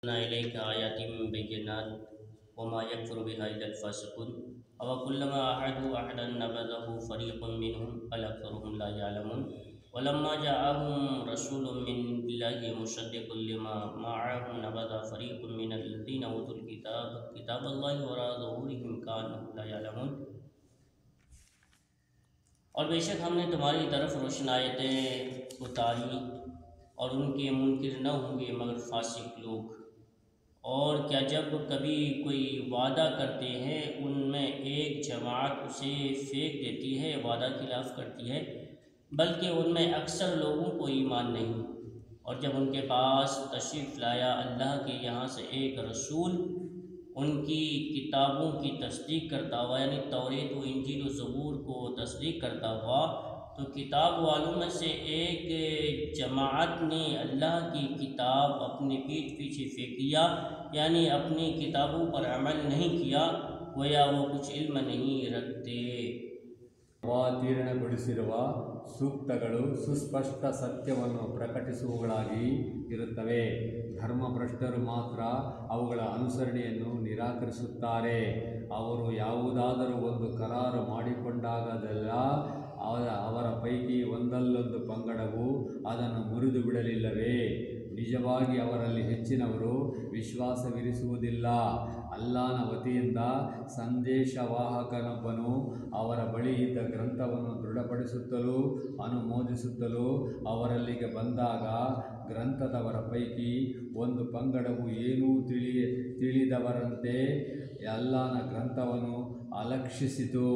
إليك آيات بينات وما يكفر بها إلا الفاسقون أو كلما عاهدوا عهدا نبذه فريق منهم بل أكثرهم لا يعلمون ولما جاءهم رسول من الله مصدق لما معهم نبذ فريق من الذين أوتوا الكتاب كتاب الله وراء ظهورهم كأنهم لا يعلمون۔ اور بے شک ہم نے تمہاری طرف روشن آیتیں اتاری اور ان کے منکر نہ ہوں گے مگر فاسق لوگ۔ اور کیا جب کبھی کوئی وعدہ کرتے ہیں ان میں ایک جماعت اسے پھینک دیتی ہے، وعدہ خلاف کرتی ہے، بلکہ ان میں اکثر لوگوں کو ایمان نہیں۔ اور جب ان کے پاس تشریف لایا اللہ کے یہاں سے ایک رسول ان کی کتابوں کی تصدیق کرتا ہوا، یعنی توریت و انجیل و زبور کو تصدیق کرتا ہوا، تو کتاب والوں میں سے ایک جماعت نے اللہ کی کتاب اپنے پیٹھ پیچھے پھینک دیا، یعنی اپنی کتابوں پر عمل نہیں کیا، گویا وہ کچھ علم نہیں رکھتے۔ ಅವತೀರ್ಣಗೊಳಿಸಿರುವ ಸೂಕ್ತಗಳು ಸುಸ್ಪಷ್ಟ ಸತ್ಯವನ್ನು ಪ್ರಕಟಿಸುವುಗಳಾಗಿ ಇರುತ್ತವೆ. ಧರ್ಮಭ್ರಷ್ಟರು ಮಾತ್ರ ಅವುಗಳ ಅನುಸರಣೆಯನ್ನು ನಿರಾಕರಿಸುತ್ತಾರೆ. ಅವರು ಯಾವುದಾದರೂ ಒಂದು ಕರಾರು ಮಾಡಿಕೊಂಡಾಗಲೆಲ್ಲ ಅವರ ಪೈಕಿ ಒಂದಲ್ಲೊಂದು ಪಂಗಡವು ಅದನ್ನು ಮುರಿದು ಬಿಡಲಿಲ್ಲವೇ? ನಿಜವಾಗಿ ಅವರಲ್ಲಿ ಹೆಚ್ಚಿನವರು ವಿಶ್ವಾಸವಿರಿಸುವುದಿಲ್ಲ. ಅಲ್ಲಾಹನ ವತಿಯಿಂದ ಸಂದೇಶವಾಹಕನೊಬ್ಬನು ಅವರ ಬಳಿ ಇದ್ದ ಗ್ರಂಥವನ್ನು ದೃಢಪಡಿಸುತ್ತಲೂ ಅನುಮೋದಿಸುತ್ತಲೂ ಅವರಲ್ಲಿಗೆ ಬಂದಾಗ ಗ್ರಂಥದವರ ಪೈಕಿ ಒಂದು ಪಂಗಡವು ಏನೂ ತಿಳಿದವರಂತೆ ಅಲ್ಲಾಹನ ಗ್ರಂಥವನ್ನು ಅಲಕ್ಷಿಸಿತು.